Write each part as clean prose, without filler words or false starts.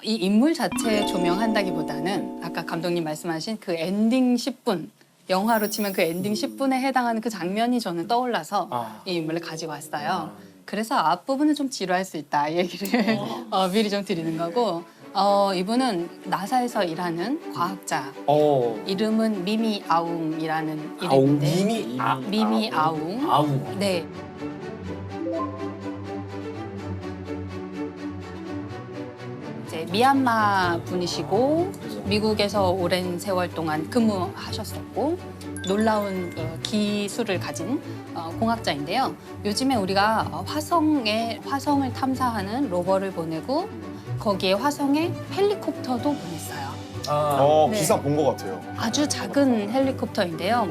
이 인물 자체 조명한다기보다는 아까 감독님 말씀하신 그 엔딩 10분, 영화로 치면 그 엔딩 10분에 해당하는 그 장면이 저는 떠올라서 이 인물을 가지고 왔어요. 그래서 앞부분은 좀 지루할 수 있다 이 얘기를 미리 좀 드리는 거고 이분은 나사에서 일하는 과학자. 이름은 미미 아웅이라는 이름인데 미미 아웅. 아웅. 네. 이제 미얀마 분이시고 미국에서 오랜 세월 동안 근무하셨었고 놀라운 기술을 가진 공학자인데요. 요즘에 우리가 화성을 탐사하는 로버를 보내고 거기에 화성에 헬리콥터도 보냈어요. 네. 기사 본 것 같아요. 아주 작은 헬리콥터인데요.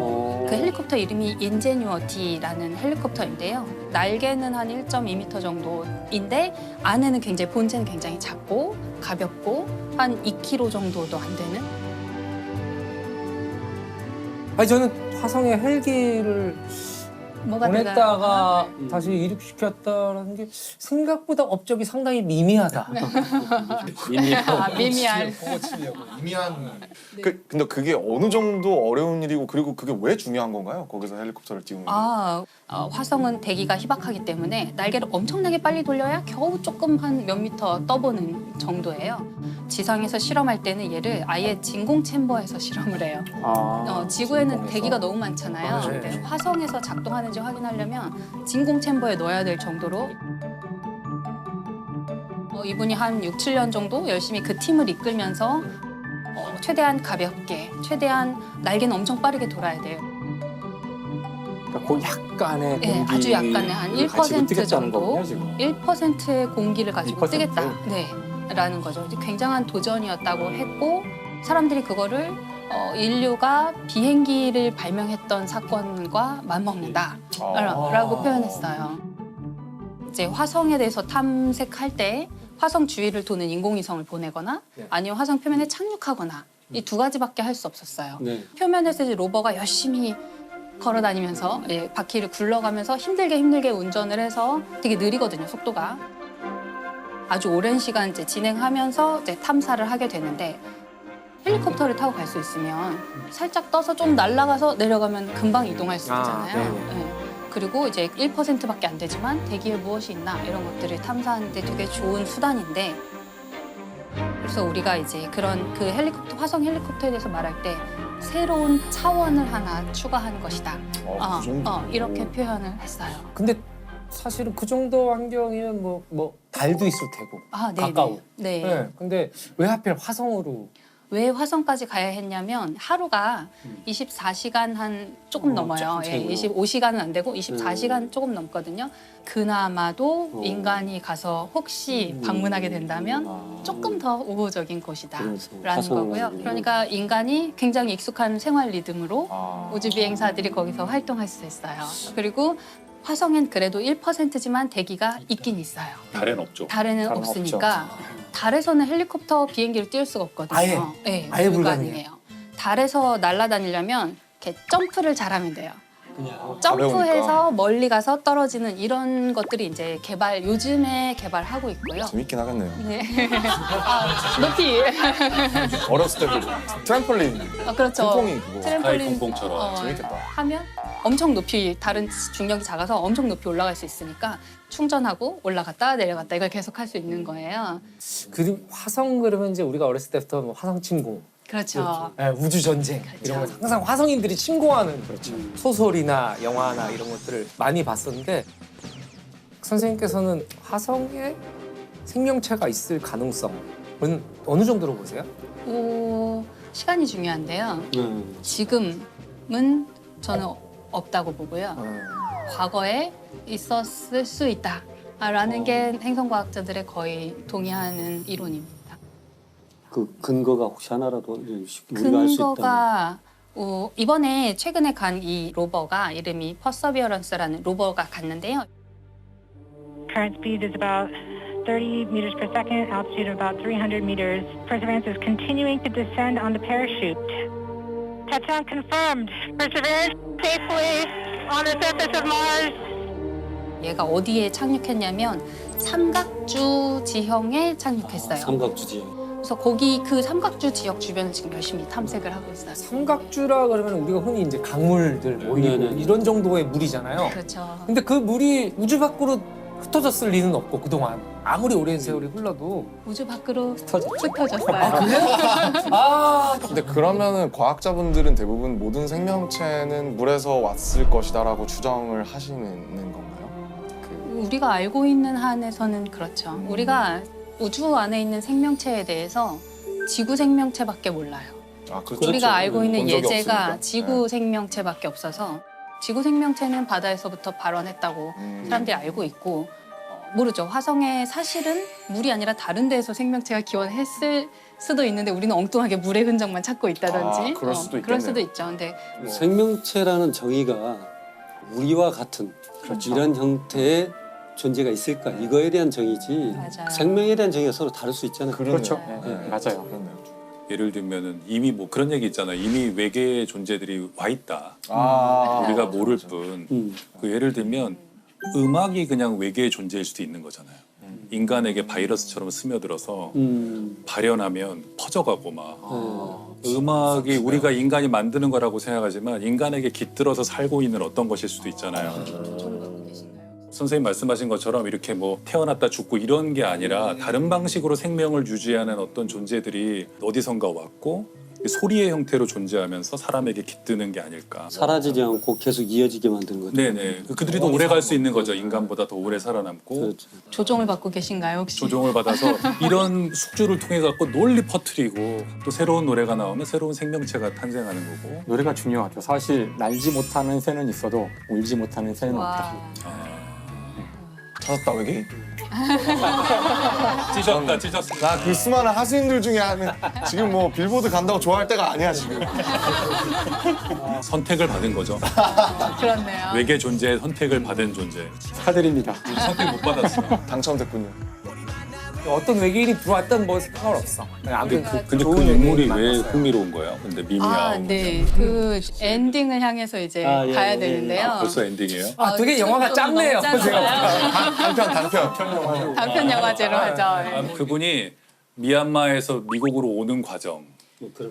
그 헬리콥터 이름이 인제뉴어티라는 헬리콥터인데요. 날개는 한 1.2m 정도인데 안에는 굉장히 본체는 굉장히 작고 가볍고 한 2kg 정도도 안 되는. 아니 저는 화성에 헬기를 뭐가 보냈다가 다시 이륙시켰다는 게 생각보다 업적이 상당히 미미하다. 미미한. 미미한. 근데 그게 어느 정도 어려운 일이고 그리고 그게 왜 중요한 건가요? 거기서 헬리콥터를 띄우는 게? 화성은 대기가 희박하기 때문에 날개를 엄청나게 빨리 돌려야 겨우 조금 한 몇 미터 떠보는 정도예요. 지상에서 실험할 때는 얘를 아예 진공 챔버에서 실험을 해요. 지구에는 진공에서? 대기가 너무 많잖아요. 근데 화성에서 작동하는지 확인하려면 진공 챔버에 넣어야 될 정도로 이분이 한 6, 7년 정도 열심히 그 팀을 이끌면서 최대한 가볍게, 최대한 날개는 엄청 빠르게 돌아야 돼요. 그 약간의 네, 공기 아주 약간의 한 1% 정도, 거군요, 지금. 1%의 공기를 가지고 1%? 뜨겠다. 네, 라는 거죠. 굉장한 도전이었다고 했고 사람들이 그거를 인류가 비행기를 발명했던 사건과 맞먹는다라고 표현했어요. 이제 화성에 대해서 탐색할 때 화성 주위를 도는 인공위성을 보내거나 아니면 화성 표면에 착륙하거나 이 두 가지밖에 할 수 없었어요. 표면에서 이제 로버가 열심히 걸어다니면서 바퀴를 굴러가면서 힘들게 운전을 해서 되게 느리거든요, 속도가. 아주 오랜 시간 이제 진행하면서 이제 탐사를 하게 되는데 헬리콥터를 타고 갈 수 있으면 살짝 떠서 좀 날아가서 내려가면 금방 이동할 수 있잖아요. 네. 그리고 이제 1%밖에 안 되지만 대기에 무엇이 있나 이런 것들을 탐사하는데 되게 좋은 수단인데 그래서 우리가 이제 그런 그 헬리콥터, 화성 헬리콥터에 대해서 말할 때 새로운 차원을 하나 추가한 것이다. 그 정도? 이렇게 표현을 했어요. 근데 사실은 그 정도 환경이면 뭐 달도 있을 테고 가까워. 네. 근데 왜 하필 화성으로? 왜 화성까지 가야 했냐면 하루가 24시간 한 조금 넘어요. 25시간은 안 되고 24시간 조금 넘거든요. 그나마도 인간이 가서 혹시 방문하게 된다면 조금 더 우호적인 곳이다라는 거고요. 그러니까 인간이 굉장히 익숙한 생활 리듬으로 우주 비행사들이 거기서 활동할 수 있어요. 그리고 화성엔 그래도 1%지만 대기가 있긴 있어요. 달에는 없죠. 달에는 없으니까 달에서는 헬리콥터 비행기를 띄울 수가 없거든요. 아예 불가능해요. 달에서 날아다니려면 이렇게 점프를 잘하면 돼요. 그냥 점프해서 멀리 가서 떨어지는 이런 것들이 이제 요즘에 개발하고 있고요. 재밌긴 하겠네요. 네. 높이. 어렸을 때도 트램폴린, 그렇죠. 퐁퐁이 그거. 트램폴린 공처럼 재밌겠다. 하면 엄청 높이 다른 중력이 작아서 엄청 높이 올라갈 수 있으니까 충전하고 올라갔다 내려갔다 이걸 계속 할 수 있는 거예요. 그 화성 그러면 이제 우리가 어렸을 때부터 뭐 화성 침공, 그렇죠. 우주 전쟁 이런 거 항상 화성인들이 침공하는 소설이나 영화나 이런 것들을 많이 봤었는데 선생님께서는 화성에 생명체가 있을 가능성은 어느 정도로 보세요? 시간이 중요한데요. 지금은 저는 없다고 보고요. 과거에 있었을 수 있다라는 게 행성과학자들의 거의 동의하는 이론입니다. 그 근거가 혹시 하나라도 우리가 알 수 있다면. 근거가 이번에 최근에 간 이 로버가 이름이 퍼서비어런스라는 로버가 갔는데요. Current speed is about 30 meters per second, altitude of about 300 meters. Perseverance is continuing to descend on the parachute. Touchdown confirmed. Perseverance safely on the surface of Mars. 얘가 어디에 착륙했냐면 삼각주 지형에 착륙했어요. 삼각주지. 그래서 거기 그 삼각주 지역 주변을 지금 열심히 탐색을 하고 있어요. 삼각주라 그러면 우리가 흔히 이제 강물들 모이고 네네. 이런 정도의 물이잖아요. 그렇죠. 근데 그 물이 우주 밖으로 흩어졌을 리는 없고 그동안 아무리 오랜 세월이 흘러도 우주 밖으로 흩어졌죠. 흩어졌어요. 아, 근데 그러면은 과학자분들은 대부분 모든 생명체는 물에서 왔을 것이다라고 추정을 하시는 건가요? 우리가 알고 있는 한에서는 그렇죠. 우리가 우주 안에 있는 생명체에 대해서 지구 생명체밖에 몰라요. 아, 그렇죠. 우리가 알고 있는 본 적이 예제가 없으니까. 지구 생명체밖에 없어서 지구 생명체는 바다에서부터 발원했다고 사람들이 알고 있고 모르죠. 화성에 사실은 물이 아니라 다른 데에서 생명체가 기원했을 수도 있는데 우리는 엉뚱하게 물의 흔적만 찾고 있다든지 아, 그럴 수도 그럴 있겠네요. 수도 있죠. 근데 생명체라는 정의가 우리와 같은 이런 형태의 존재가 있을까 이거에 대한 정의지 맞아요. 생명에 대한 정의가 서로 다를 수 있잖아요. 그렇죠. 네. 네, 맞아요. 그렇네요. 예를 들면은 이미 뭐 그런 얘기 있잖아요. 이미 외계의 존재들이 와 있다. 아, 우리가 모를 뿐. 그 예를 들면 음악이 그냥 외계의 존재일 수도 있는 거잖아요. 인간에게 바이러스처럼 스며들어서 발현하면 퍼져가고 막 음악이 우리가 인간이 만드는 거라고 생각하지만 인간에게 깃들어서 살고 있는 어떤 것일 수도 있잖아요. 선생님 말씀하신 것처럼 이렇게 뭐 태어났다 죽고 이런 게 아니라 다른 방식으로 생명을 유지하는 어떤 존재들이 어디선가 왔고 소리의 형태로 존재하면서 사람에게 깃드는 게 아닐까. 사라지지 않고 계속 이어지게 만드는 거죠. 네네. 그들이 더 오래 갈 수 있는 거죠. 인간보다 더 오래 살아남고 그렇죠. 조종을 받고 계신가요 혹시? 조종을 받아서 이런 숙주를 통해 갖고 널리 퍼뜨리고 또 새로운 노래가 나오면 새로운 생명체가 탄생하는 거고. 노래가 중요하죠. 사실 날지 못하는 새는 있어도 울지 못하는 새는 없다. 와. 찾았다 외계인. 찢었어. 나 그 수많은 하수인들 중에 하는 지금 뭐 빌보드 간다고 좋아할 때가 아니야 지금. 선택을 받은 거죠. 그렇네요. 외계 존재의 선택을 받은 존재. 축하드립니다. 우리 선택 못 받았어. 당첨됐군요. 어떤 외계인이 들어왔던 뭐 상관없어. 아무튼 근데 좋은 그 인물이 외계인 왜 만났어요. 흥미로운 거예요? 근데 미미야. 아, 네. 그 엔딩을 향해서 이제 아, 예, 가야 예, 되는데요. 벌써 엔딩이에요? 아, 되게 영화가 좀 짧네요. 너무 짧아요. 단편. 단편 영화제로 하죠. 아, 그분이 미얀마에서 미국으로 오는 과정.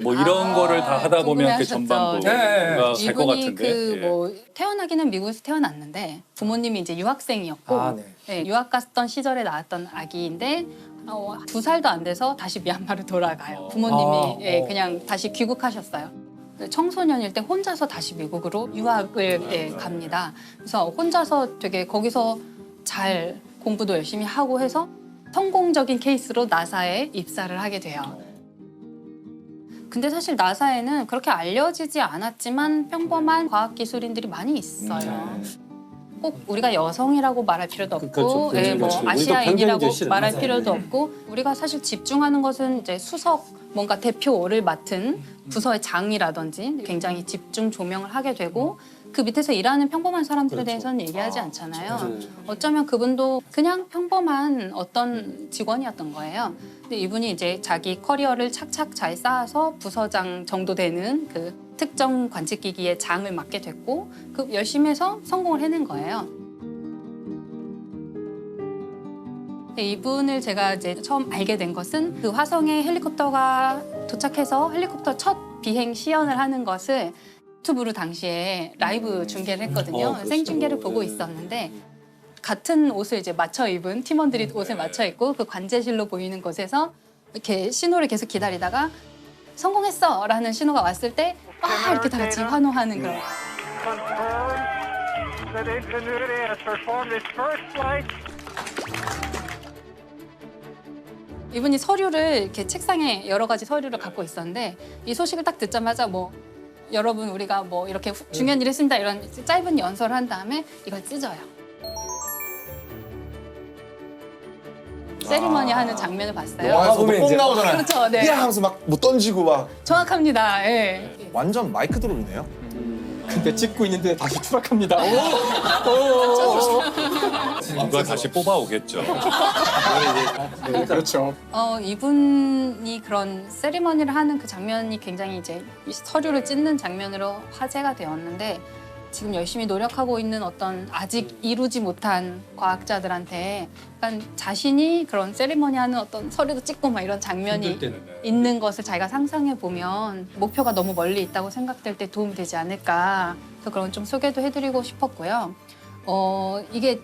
뭐 이런 아, 거를 다 하다 보면 그 궁금해하셨죠. 전반부가 네. 갈 것 이분이 같은데. 그 예. 뭐 태어나기는 미국에서 태어났는데 부모님이 이제 유학생이었고 아, 네. 네, 유학 갔던 시절에 낳았던 아기인데 2살도 안 돼서 다시 미얀마로 돌아가요. 부모님이 아, 예, 그냥 다시 귀국하셨어요. 청소년일 때 혼자서 다시 미국으로 유학을 예, 갑니다. 그래서 혼자서 되게 거기서 잘 공부도 열심히 하고 해서 성공적인 케이스로 나사에 입사를 하게 돼요. 근데 사실 나사에는 그렇게 알려지지 않았지만 평범한 과학기술인들이 많이 있어요. 꼭 우리가 여성이라고 말할 필요도 없고, 그렇죠. 예, 뭐 그렇죠. 우리도 아시아인이라고 편견이죠, 실은. 말할 맞아요. 필요도 없고, 우리가 사실 집중하는 것은 이제 수석 뭔가 대표를 맡은 부서의 장이라든지 굉장히 집중 조명을 하게 되고, 그 밑에서 일하는 평범한 사람들에 그렇죠. 대해서는 얘기하지 않잖아요. 그렇죠. 어쩌면 그분도 그냥 평범한 어떤 직원이었던 거예요. 근데 이분이 이제 자기 커리어를 착착 잘 쌓아서 부서장 정도 되는 그 특정 관측기기의 장을 맡게 됐고, 그 열심히 해서 성공을 해낸 거예요. 근데 이분을 제가 이제 처음 알게 된 것은 그 화성에 헬리콥터가 도착해서 헬리콥터 첫 비행 시연을 하는 것을 유튜브로 당시에 라이브 중계를 했거든요. 그렇죠. 생중계를 보고 네. 있었는데 같은 옷을 이제 맞춰 입은 팀원들이 옷을 맞춰 입고 그 관제실로 보이는 곳에서 이렇게 신호를 계속 기다리다가 성공했어! 라는 신호가 왔을 때 이렇게 다 같이 환호하는 그런. Confirmed that Ingenuity has performed its first flight. 이분이 서류를 이렇게 책상에 여러 가지 서류를 갖고 있었는데 이 소식을 딱 듣자마자 뭐 여러분 우리가 뭐 이렇게 중요한 일을 했습니다 이런 짧은 연설을 한 다음에 이걸 찢어요. 세리머니 하는 장면을 봤어요. 영화에서도 보면 꼭 이제 나오잖아요. 그렇죠, 네. 야 하면서 막 뭐 던지고 막 정확합니다. 예. 완전 마이크 드롭이네요. 근데 찍고 있는데 다시 추락합니다. 누가 다시 뽑아오겠죠. 네, 그렇죠. 이분이 그런 세리머니를 하는 그 장면이 굉장히 이제 이 서류를 찢는 장면으로 화제가 되었는데 지금 열심히 노력하고 있는 어떤 아직 이루지 못한 과학자들한테 약간 자신이 그런 세리머니하는 어떤 서류도 찍고 막 이런 장면이 있는 것을 자기가 상상해 보면 목표가 너무 멀리 있다고 생각될 때 도움이 되지 않을까. 그래서 그런 좀 소개도 해드리고 싶었고요. 이게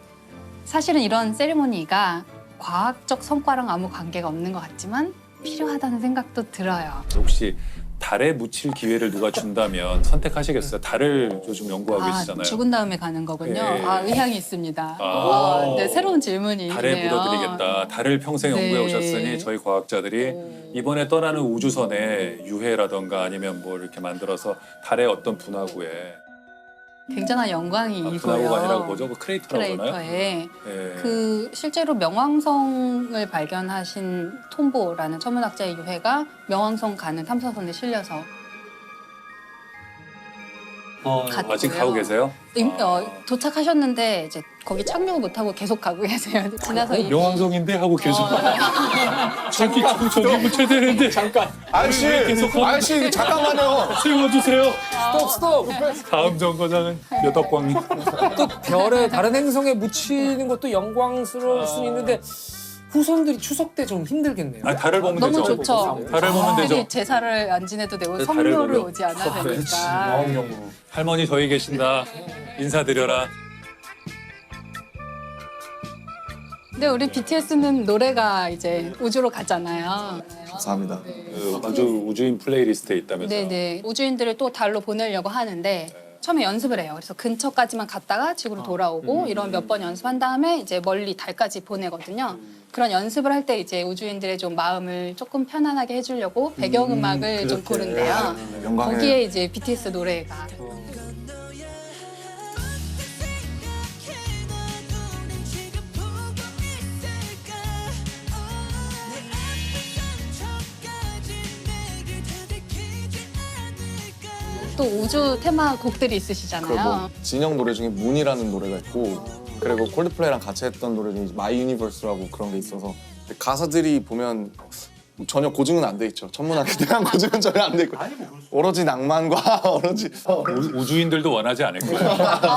사실은 이런 세리머니가 과학적 성과랑 아무 관계가 없는 것 같지만 필요하다는 생각도 들어요. 혹시 달에 묻힐 기회를 누가 준다면 선택하시겠어요? 달을 요즘 연구하고 계시잖아요. 죽은 다음에 가는 거군요. 네. 의향이 있습니다. 아. 네, 새로운 질문이 달에 있네요. 묻어드리겠다. 달을 평생 연구해 네. 오셨으니 저희 과학자들이 이번에 떠나는 우주선에 유해라던가 아니면 뭐 이렇게 만들어서 달의 어떤 분화구에 굉장한 영광이고요. 분화구가 아니라고 보죠? 그 크레이터라고 하나요? 크레이터에 예. 그 실제로 명왕성을 발견하신 톰보라는 천문학자의 유해가 명왕성 가는 탐사선에 실려서 갔고요. 아직 가고 계세요? 도착하셨는데 이제 거기 착륙을 못하고 계속 가고 계세요. 지나서 이 명왕성인데 하고 계속 저기 저기 묻혀야 되는데 잠깐 아저씨, 아저씨 잠깐만요. 세워주세요. 스톱. 다음 정거장은 몇 억광. 또 별에 다른 행성에 묻히는 것도 영광스러울 수는 있는데 후손들이 추석 때 좀 힘들겠네요. 아 달을 보면 너무 되죠. 좋죠. 달을 보면 되죠. 특별히 제사를 안 지내도 되고 네, 달을 성묘를 보면. 오지 않아도 되니까. 할머니 저희 계신다. 인사드려라. 근데 우리 BTS는 노래가 이제 우주로 가잖아요. 감사합니다. 그 우주인 플레이리스트에 있다면서요. 네네. 우주인들을 또 달로 보내려고 하는데 처음에 연습을 해요. 그래서 근처까지만 갔다가 지구로 돌아오고 이런 몇 번 연습한 다음에 이제 멀리 달까지 보내거든요. 그런 연습을 할 때 이제 우주인들의 좀 마음을 조금 편안하게 해주려고 배경음악을 좀 고른대요. 영광의 거기에 이제 BTS 노래가 또 우주 테마 곡들이 있으시잖아요. 그뭐 진영 노래 중에 문이라는 노래가 있고 그리고 콜드플레이랑 같이 했던 노래 중에 마이 유니버스라고 그런 게 있어서 가사들이 보면 전혀 고증은 안 돼 있죠. 천문학에 대한 고증은 전혀 안 돼 있고 오로지 낭만과 오로지 우주인들도 원하지 않을 거예요.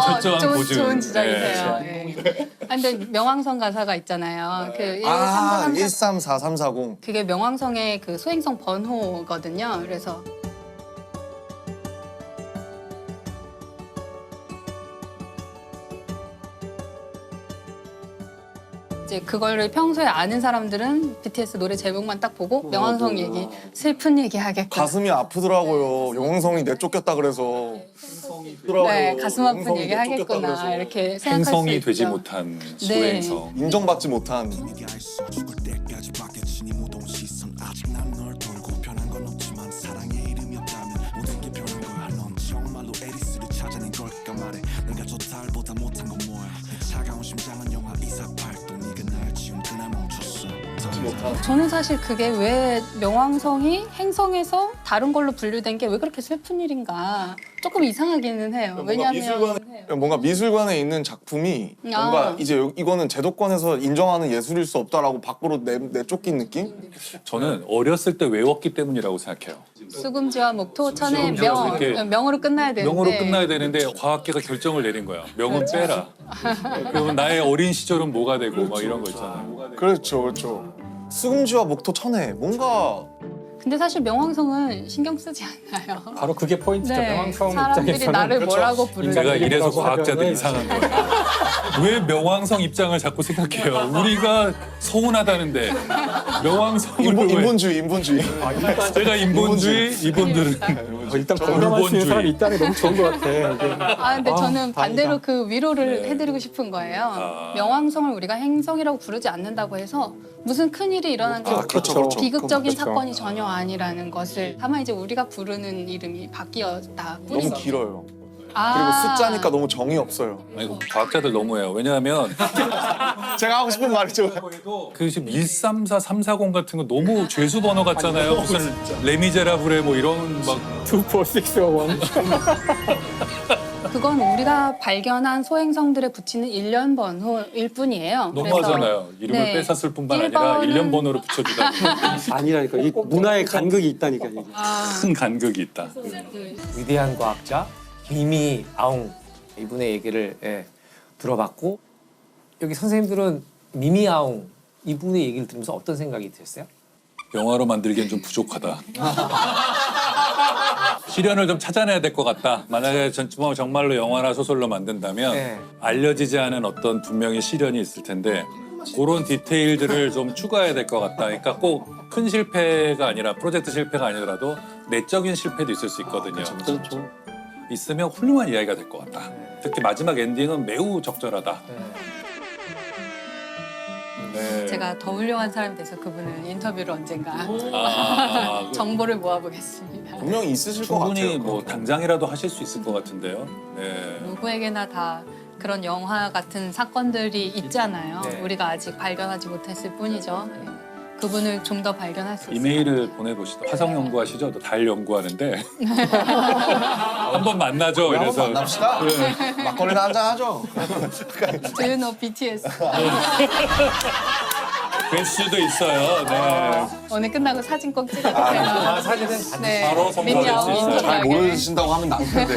철저한 고증. 좋은 지적이세요. 네. 근데 명왕성 가사가 있잖아요. 그 134340 그게 명왕성의 그 소행성 번호거든요. 그래서 이제 그거를 평소에 아는 사람들은 BTS 노래 제목만 딱 보고 명왕성 얘기, 슬픈 얘기 하겠구나. 가슴이 아프더라고요. 영성이 내쫓겼다 그래서 네, 가슴 아픈 영성이 얘기 내쫓겼다 하겠구나 그래서. 이렇게 생각할 수 행성이 있죠. 되지 못한 소행성. 인정받지 못한 저는 사실 그게 왜 명왕성이 행성에서 다른 걸로 분류된 게 왜 그렇게 슬픈 일인가 조금 이상하기는 해요. 왜냐하면 뭔가 미술관에 있는 작품이 뭔가 이제 이거는 제도권에서 인정하는 예술일 수 없다라고 밖으로 내쫓긴 느낌? 저는 어렸을 때 외웠기 때문이라고 생각해요. 수금지와 목토 천의 수금지와 이렇게 명으로 끝나야 되는데 명으로 끝나야 되는데 과학계가 결정을 내린 거야. 명은 빼라. 그러면 나의 어린 시절은 뭐가 되고 막 이런 거 있잖아요. 그렇죠. 수금지와 목토 천혜 뭔가 근데 사실 명왕성은 신경 쓰지 않아요. 바로 그게 포인트죠. 네, 명왕성 사람들이 입장에서는 나를 그렇죠. 뭐라고 부르는지 제가 이래서 이름이라고 과학자들 하면은 이상한 거예요. 왜 명왕성 입장을 자꾸 생각해요? 우리가 서운하다는데 명왕성을 왜? 인본주의. 제가 인본주의, 이분들은 일단 공감할 수 있는 물본주의. 사람이 있다는 게 너무 좋은 것 같아. 이게. 근데 저는 다행이다. 반대로 그 위로를 네. 해드리고 싶은 거예요. 아. 명왕성을 우리가 행성이라고 부르지 않는다고 해서 무슨 큰일이 일어난 게 그렇죠. 비극적인 그건 사건이 그렇죠. 전혀 아니라는 것을 다만 이제 우리가 부르는 이름이 바뀌었다 뿐인 너무 거죠. 길어요. 아. 그리고 숫자니까 너무 정이 없어요. 아니, 과학자들 너무해요. 왜냐하면 제가 하고 싶은 말이죠. 그 지금 134, 340 같은 거 너무 죄수 번호 같잖아요. 무슨 레미제라블의 뭐 이런 막 24601. 그건 우리가 발견한 소행성들에 붙이는 일련 번호일 뿐이에요. 너무하잖아요. 이름을 네. 뺏었을 뿐만 아니라 1번은 일련 번호를 붙여주다니 아니라니까. 이 문화의 간극이 있다니까. 이게. 큰 간극이 있다. 위대한 과학자 김이 아웅 이분의 얘기를 들어봤고 여기 선생님들은 미미아웅 이분의 얘기를 들으면서 어떤 생각이 드셨어요? 영화로 만들기엔 좀 부족하다. 시련을 좀 찾아내야 될 것 같다. 만약에 정말로 영화나 소설로 만든다면 네. 알려지지 않은 어떤 분명히 시련이 있을 텐데 그런 디테일들을 좀 추가해야 될 것 같다. 그러니까 꼭 큰 실패가 아니라 프로젝트 실패가 아니더라도 내적인 실패도 있을 수 있거든요. 그렇죠. 있으면 훌륭한 이야기가 될 것 같다. 특히 마지막 엔딩은 매우 적절하다. 네. 제가 더 훌륭한 사람이 돼서 그분을 인터뷰를 언젠가 그 정보를 모아보겠습니다. 분명히 있으실 것 충분히 같아요. 뭐 당장이라도 하실 수 있을 것 같은데요. 네. 누구에게나 다 그런 영화 같은 사건들이 있잖아요. 네. 우리가 아직 발견하지 못했을 뿐이죠. 네. 그분을 좀 더 발견할 수 있어요. 이메일을 보내보시죠. 화성 연구하시죠? 달 연구하는데 한번 만나죠. 우리 한번 이래서 만납시다. 막걸리나 한잔 하죠. Do you know BTS? 될 수도 있어요. 네. 오늘 끝나고 사진 꼭 찍어주세요. 사진은 네. 바로 선물할 수 있어요. 잘 모르신다고 하면 난 텐데.